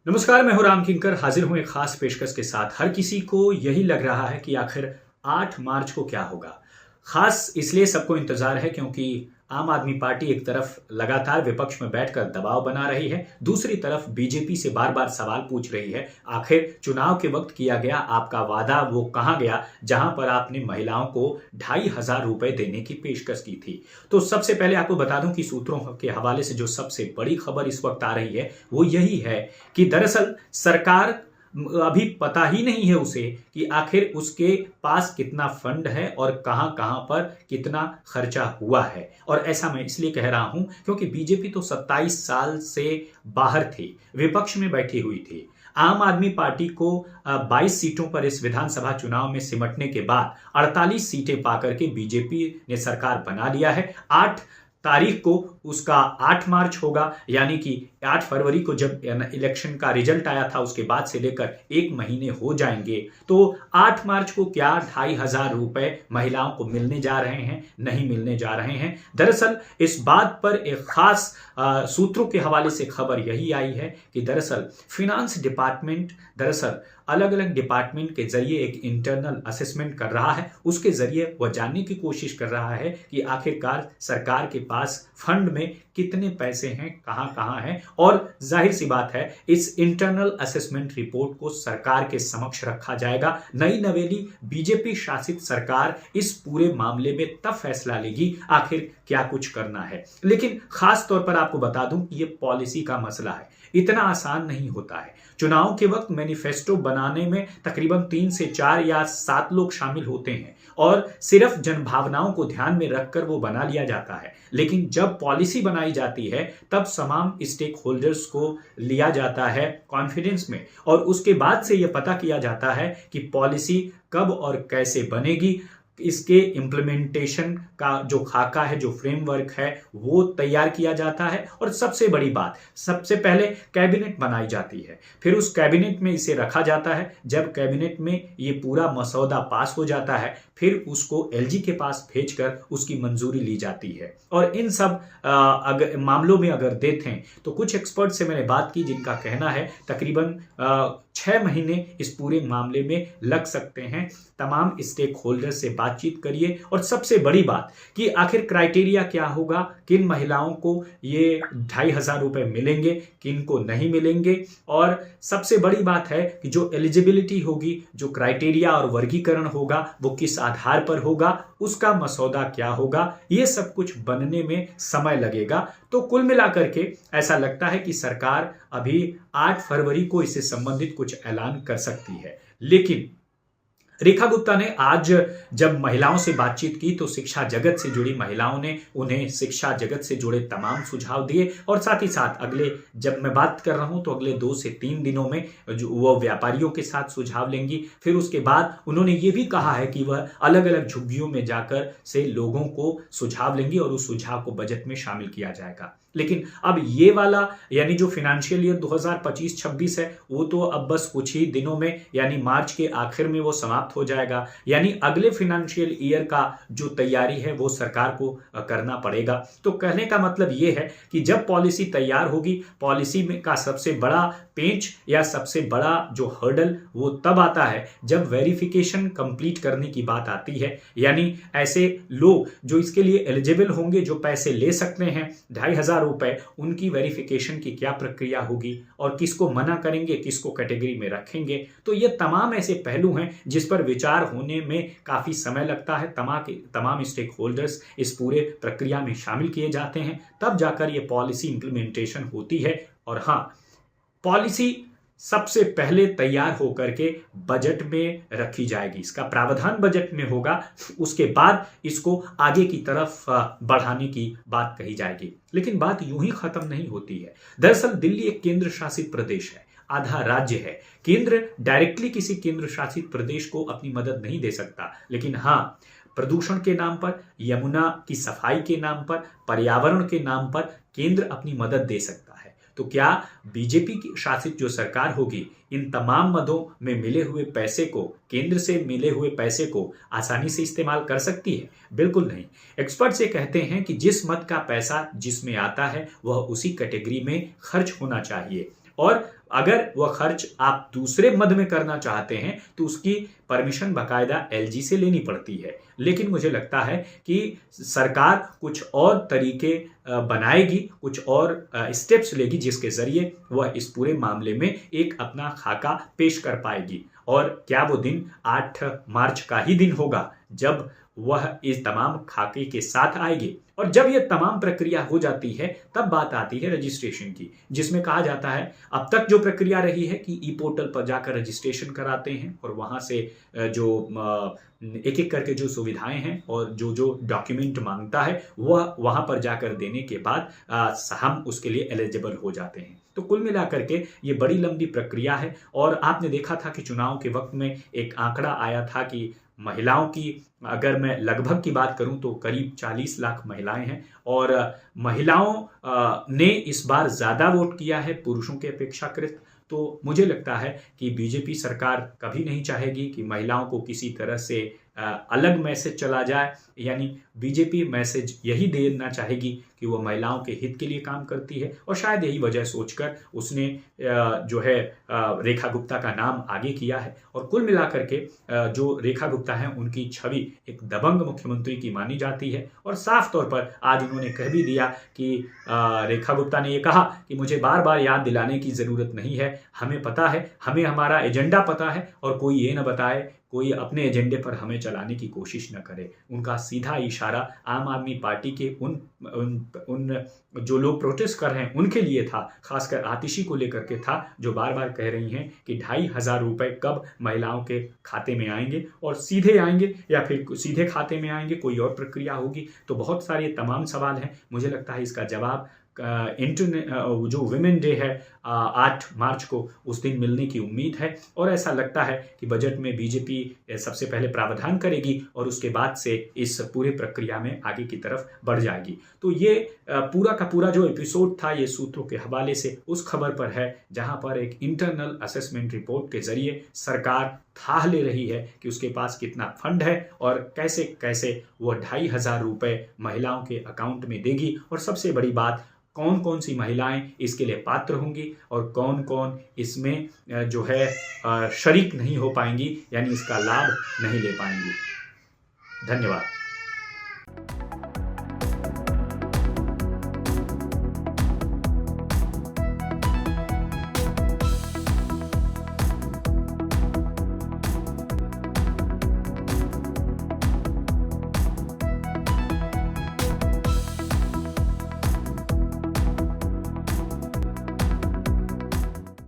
नमस्कार, मैं हूं राम किंकर। हाजिर हूं एक खास पेशकश के साथ। हर किसी को यही लग रहा है कि आखिर 8 मार्च को क्या होगा। खास इसलिए सबको इंतजार है क्योंकि आम आदमी पार्टी एक तरफ लगातार विपक्ष में बैठकर दबाव बना रही है, दूसरी तरफ बीजेपी से बार बार सवाल पूछ रही है, आखिर चुनाव के वक्त किया गया आपका वादा वो कहां गया जहां पर आपने महिलाओं को 2,500 रुपए देने की पेशकश की थी। तो सबसे पहले आपको बता दूं कि सूत्रों के हवाले से जो सबसे बड़ी खबर इस वक्त आ रही है वो यही है कि दरअसल सरकार अभी पता ही नहीं है उसे कि आखिर उसके पास कितना फंड है और कहां कहां पर कितना खर्चा हुआ है। और ऐसा मैं इसलिए कह रहा हूं क्योंकि बीजेपी तो 27 साल से बाहर थी, विपक्ष में बैठी हुई थी। आम आदमी पार्टी को 22 सीटों पर इस विधानसभा चुनाव में सिमटने के बाद 48 सीटें पाकर के बीजेपी ने सरकार बना लिया है। 8 तारीख को उसका 8 मार्च होगा, यानी कि 8 फरवरी को जब इलेक्शन का रिजल्ट आया था उसके बाद से लेकर 1 महीने हो जाएंगे। तो 8 मार्च को क्या 2,500 रुपए महिलाओं को मिलने जा रहे हैं, नहीं मिलने जा रहे हैं। दरअसल इस बात पर एक खास सूत्रों के हवाले से खबर यही आई है कि दरअसल फिनांस डिपार्टमेंट अलग अलग डिपार्टमेंट के जरिए एक इंटरनल असेसमेंट कर रहा है। उसके जरिए वह जानने की कोशिश कर रहा है कि आखिरकार सरकार के पास फंड में कितने पैसे हैं, कहां कहां हैं। और जाहिर सी बात है इस इंटरनल असेसमेंट रिपोर्ट को सरकार के समक्ष रखा जाएगा। नई नवेली बीजेपी शासित सरकार इस पूरे मामले में तब फैसला लेगी आखिर क्या कुछ करना है। लेकिन खास तौर पर आपको बता दूं कि यह पॉलिसी का मसला है, इतना आसान नहीं होता है। चुनाव के वक्त मैनिफेस्टो बनाने में तकरीबन 3 से 4 या 7 लोग शामिल होते हैं और सिर्फ जनभावनाओं को ध्यान में रखकर वो बना लिया जाता है। लेकिन जब पॉलिसी बनाई जाती है तब तमाम स्टेक होल्डर्स को लिया जाता है कॉन्फिडेंस में और उसके बाद से यह पता किया जाता है कि पॉलिसी कब और कैसे बनेगी। इसके इम्प्लीमेंटेशन का जो खाका है, जो फ्रेमवर्क है, वो तैयार किया जाता है। और सबसे बड़ी बात, सबसे पहले कैबिनेट बनाई जाती है, फिर उस कैबिनेट में इसे रखा जाता है। जब कैबिनेट में ये पूरा मसौदा पास हो जाता है फिर उसको एलजी के पास भेजकर उसकी मंजूरी ली जाती है। और इन सब अगर मामलों में अगर देखें तो कुछ एक्सपर्ट से मैंने बात की जिनका कहना है तकरीबन 6 महीने इस पूरे मामले में लग सकते हैं। तमाम स्टेक होल्डर से बातचीत करिए। और सबसे बड़ी बात कि आखिर क्राइटेरिया क्या होगा, किन महिलाओं को ये 2,500 रुपए मिलेंगे, किन को नहीं मिलेंगे। और सबसे बड़ी बात है कि जो एलिजिबिलिटी होगी, जो क्राइटेरिया और वर्गीकरण होगा वो किस आधार पर होगा, उसका मसौदा क्या होगा, ये सब कुछ बनने में समय लगेगा। तो कुल मिलाकर के ऐसा लगता है कि सरकार अभी 8 फरवरी को इससे संबंधित कुछ ऐलान कर सकती है। लेकिन रेखा गुप्ता ने आज जब महिलाओं से बातचीत की तो शिक्षा जगत से जुड़ी महिलाओं ने उन्हें शिक्षा जगत से जुड़े तमाम सुझाव दिए। और साथ ही साथ अगले, जब मैं बात कर रहा हूं तो अगले 2 से 3 दिनों में जो वो व्यापारियों के साथ सुझाव लेंगी। फिर उसके बाद उन्होंने ये भी कहा है कि वह अलग अलग झुग्गियों में जाकर से लोगों को सुझाव लेंगी और उस सुझाव को बजट में शामिल किया जाएगा। लेकिन अब ये वाला यानी जो फाइनेंशियल ईयर 2025-26 है वो तो अब बस कुछ ही दिनों में यानी मार्च के आखिर में वो समाप्त हो जाएगा। यानी अगले फाइनेंशियल ईयर का जो तैयारी है वो सरकार को करना पड़ेगा। तो कहने का मतलब ये है कि जब पॉलिसी तैयार होगी, पॉलिसी में का सबसे बड़ा पेंच या सबसे बड़ा जो हर्डल वो तब आता है जब वेरिफिकेशन कंप्लीट करने की बात आती है। यानी ऐसे लोग जो इसके लिए एलिजिबल होंगे, जो पैसे ले सकते हैं 2,500 रुपए, उनकी वेरिफिकेशन की क्या प्रक्रिया होगी और किसको मना करेंगे, किसको कैटेगरी में रखेंगे। तो ये तमाम ऐसे पहलू हैं जिस पर विचार होने में काफी समय लगता है। तमाम स्टेक होल्डर्स इस पूरे प्रक्रिया में शामिल किए जाते हैं, तब जाकर ये पॉलिसी इंप्लीमेंटेशन होती है। और हाँ, पॉलिसी सबसे पहले तैयार होकर के बजट में रखी जाएगी, इसका प्रावधान बजट में होगा, उसके बाद इसको आगे की तरफ बढ़ाने की बात कही जाएगी। लेकिन बात यूं ही खत्म नहीं होती है। दरअसल दिल्ली एक केंद्र शासित प्रदेश है, आधा राज्य है। केंद्र डायरेक्टली किसी केंद्र शासित प्रदेश को अपनी मदद नहीं दे सकता, लेकिन हाँ, प्रदूषण के नाम पर, यमुना की सफाई के नाम पर, पर्यावरण के नाम पर केंद्र अपनी मदद दे सकता है। तो क्या बीजेपी की शासित जो सरकार होगी इन तमाम मदों में मिले हुए पैसे को, केंद्र से मिले हुए पैसे को आसानी से इस्तेमाल कर सकती है? बिल्कुल नहीं। एक्सपर्ट्स ये कहते हैं कि जिस मद का पैसा जिसमें आता है वह उसी कैटेगरी में खर्च होना चाहिए। और अगर वह खर्च आप दूसरे मद में करना चाहते हैं तो उसकी परमिशन बाकायदा एलजी से लेनी पड़ती है। लेकिन मुझे लगता है कि सरकार कुछ और तरीके बनाएगी, कुछ और स्टेप्स लेगी जिसके जरिए वह इस पूरे मामले में एक अपना खाका पेश कर पाएगी। और क्या वो दिन 8 मार्च का ही दिन होगा जब वह इस तमाम खाके के साथ आएगी? और जब यह तमाम प्रक्रिया हो जाती है तब बात आती है रजिस्ट्रेशन की, जिसमें कहा जाता है अब तक जो प्रक्रिया रही है कि ई पोर्टल पर जाकर रजिस्ट्रेशन कराते हैं और वहां से जो एक एक करके जो सुविधाएं हैं और जो जो डॉक्यूमेंट मांगता है वह वहां पर जाकर देने के बाद हम उसके लिए एलिजिबल हो जाते हैं। तो कुल मिलाकर के ये बड़ी लंबी प्रक्रिया है। और आपने देखा था कि चुनाव के वक्त में एक आंकड़ा आया था कि महिलाओं की, अगर मैं लगभग की बात करूं तो करीब 40 लाख महिलाएं हैं और महिलाओं ने इस बार ज्यादा वोट किया है पुरुषों के अपेक्षाकृत। तो मुझे लगता है कि बीजेपी सरकार कभी नहीं चाहेगी कि महिलाओं को किसी तरह से अलग मैसेज चला जाए, यानी बीजेपी मैसेज यही देना चाहेगी कि वो महिलाओं के हित के लिए काम करती है। और शायद यही वजह सोचकर उसने जो है रेखा गुप्ता का नाम आगे किया है। और कुल मिलाकर के जो रेखा गुप्ता है उनकी छवि एक दबंग मुख्यमंत्री की मानी जाती है। और साफ तौर पर आज उन्होंने कह भी दिया कि रेखा गुप्ता ने ये कहा कि मुझे बार बार याद दिलाने की ज़रूरत नहीं है, हमें पता है, हमें हमारा एजेंडा पता है और कोई ये न बताए, कोई अपने एजेंडे पर हमें चलाने की कोशिश न करे। उनका सीधा इशारा आम आदमी पार्टी के उन जो लोग प्रोटेस्ट कर रहे हैं उनके लिए था, खासकर आतिशी को लेकर के था, जो बार बार कह रही हैं कि 2,500 रुपए कब महिलाओं के खाते में आएंगे और सीधे आएंगे या फिर सीधे खाते में आएंगे, कोई और प्रक्रिया होगी। तो बहुत सारे तमाम सवाल हैं। मुझे लगता है इसका जवाब जो वुमेन डे है 8 मार्च को, उस दिन मिलने की उम्मीद है। और ऐसा लगता है कि बजट में बीजेपी सबसे पहले प्रावधान करेगी और उसके बाद से इस पूरे प्रक्रिया में आगे की तरफ बढ़ जाएगी। तो ये पूरा का पूरा जो एपिसोड था ये सूत्रों के हवाले से उस खबर पर है जहां पर एक इंटरनल असेसमेंट रिपोर्ट के जरिए सरकार थाह ले रही है कि उसके पास कितना फंड है और कैसे कैसे वह 2,500 रुपए महिलाओं के अकाउंट में देगी। और सबसे बड़ी बात, कौन कौन सी महिलाएं इसके लिए पात्र होंगी और कौन कौन इसमें जो है शरीक नहीं हो पाएंगी, यानी इसका लाभ नहीं ले पाएंगी। धन्यवाद।